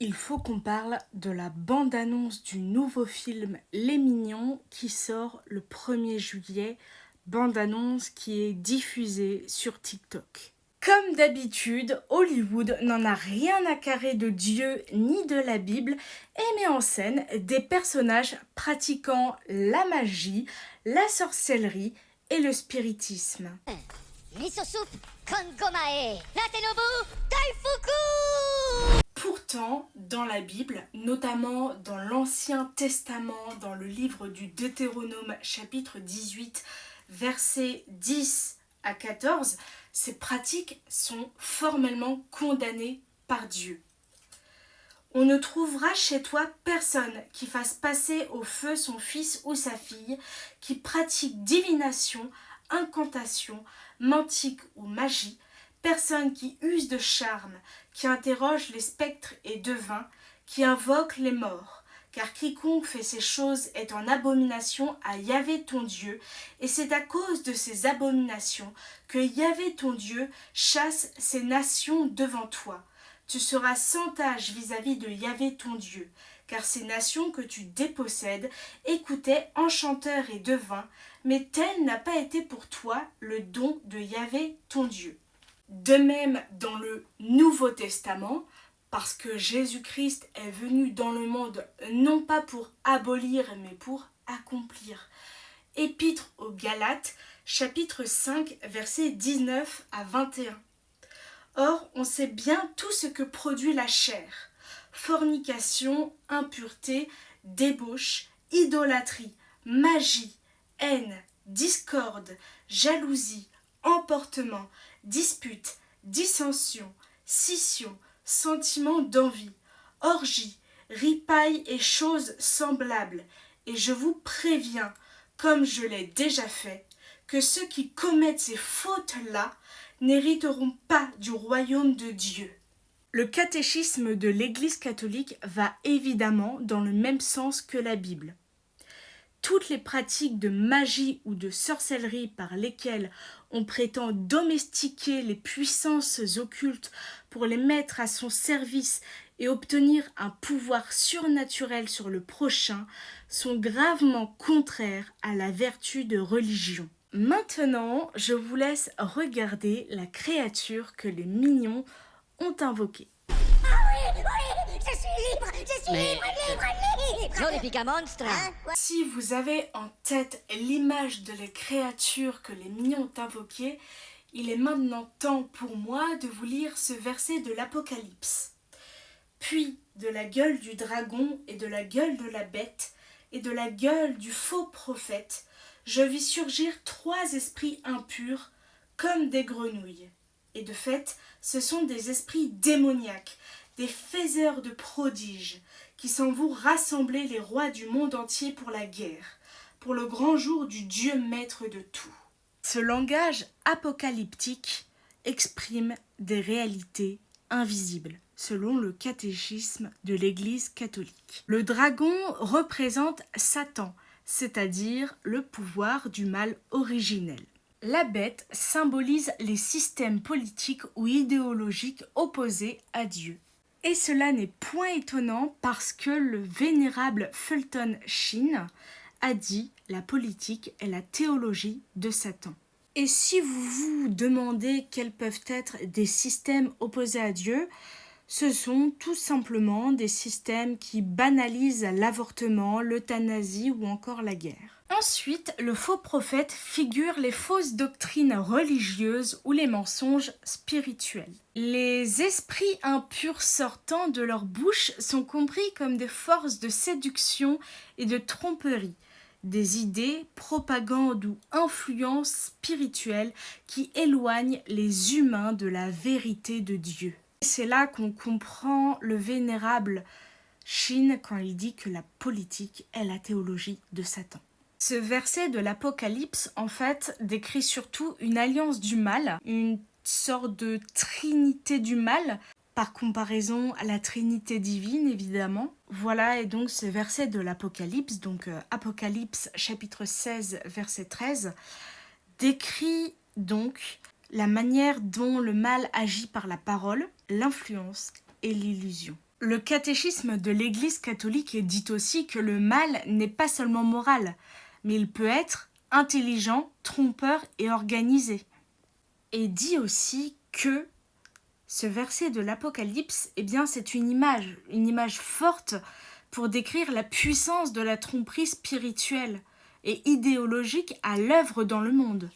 Il faut qu'on parle de la bande-annonce du nouveau film Les Mignons qui sort le 1er juillet, bande-annonce qui est diffusée sur TikTok. Comme d'habitude, Hollywood n'en a rien à carrer de Dieu ni de la Bible et met en scène des personnages pratiquant la magie, la sorcellerie et le spiritisme. Miso soup, Kongomae, Latenobu, Daifuku. Pourtant, dans la Bible, notamment dans l'Ancien Testament, dans le livre du Deutéronome chapitre 18, versets 10 à 14, ces pratiques sont formellement condamnées par Dieu. On ne trouvera chez toi personne qui fasse passer au feu son fils ou sa fille, qui pratique divination, incantation, mantique ou magie, personne qui use de charme, qui interroge les spectres et devins, qui invoque les morts, car quiconque fait ces choses est en abomination à Yahvé ton Dieu, et c'est à cause de ces abominations que Yahvé ton Dieu chasse ces nations devant toi. Tu seras sans tâche vis-à-vis de Yahvé ton Dieu, car ces nations que tu dépossèdes écoutaient enchanteurs et devins, mais tel n'a pas été pour toi le don de Yahvé ton Dieu. De même dans le Nouveau Testament, parce que Jésus-Christ est venu dans le monde non pas pour abolir mais pour accomplir. Épître aux Galates, chapitre 5, versets 19 à 21. Or, on sait bien tout ce que produit la chair. Fornication, impureté, débauche, idolâtrie, magie, haine, discorde, jalousie, emportement, dispute, dissension, scission, sentiment d'envie, orgie, ripaille et choses semblables. Et je vous préviens, comme je l'ai déjà fait, que ceux qui commettent ces fautes-là n'hériteront pas du royaume de Dieu. Le catéchisme de l'Église catholique va évidemment dans le même sens que la Bible. Toutes les pratiques de magie ou de sorcellerie par lesquelles on prétend domestiquer les puissances occultes pour les mettre à son service et obtenir un pouvoir surnaturel sur le prochain sont gravement contraires à la vertu de religion. Maintenant, je vous laisse regarder la créature que les mignons ont invoquée. Je suis libre, Non, des monstre. Si vous avez en tête l'image de la créature que les mignons ont invoquée, il est maintenant temps pour moi de vous lire ce verset de l'Apocalypse. Puis, de la gueule du dragon et de la gueule de la bête et de la gueule du faux prophète, je vis surgir 3 esprits impurs comme des grenouilles. Et de fait, ce sont des esprits démoniaques, des faiseurs de prodiges, qui s'en vont rassembler les rois du monde entier pour la guerre, pour le grand jour du Dieu maître de tout. Ce langage apocalyptique exprime des réalités invisibles, selon le catéchisme de l'Église catholique. Le dragon représente Satan, c'est-à-dire le pouvoir du mal originel. La bête symbolise les systèmes politiques ou idéologiques opposés à Dieu. Et cela n'est point étonnant parce que le vénérable Fulton Sheen a dit « La politique est la théologie de Satan ». Et si vous vous demandez quels peuvent être des systèmes opposés à Dieu, ce sont tout simplement des systèmes qui banalisent l'avortement, l'euthanasie ou encore la guerre. Ensuite, le faux prophète figure les fausses doctrines religieuses ou les mensonges spirituels. Les esprits impurs sortant de leur bouche sont compris comme des forces de séduction et de tromperie, des idées, propagandes ou influences spirituelles qui éloignent les humains de la vérité de Dieu. C'est là qu'on comprend le vénérable Sheen quand il dit que la politique est la théologie de Satan. Ce verset de l'Apocalypse, en fait, décrit surtout une alliance du mal, une sorte de trinité du mal, par comparaison à la trinité divine, évidemment. Voilà, et donc ce verset de l'Apocalypse, donc Apocalypse chapitre 16, verset 13, décrit donc la manière dont le mal agit par la parole, l'influence et l'illusion. Le catéchisme de l'Église catholique dit aussi que le mal n'est pas seulement moral, mais il peut être intelligent, trompeur et organisé. Et dit aussi que ce verset de l'Apocalypse, c'est une image forte pour décrire la puissance de la tromperie spirituelle et idéologique à l'œuvre dans le monde.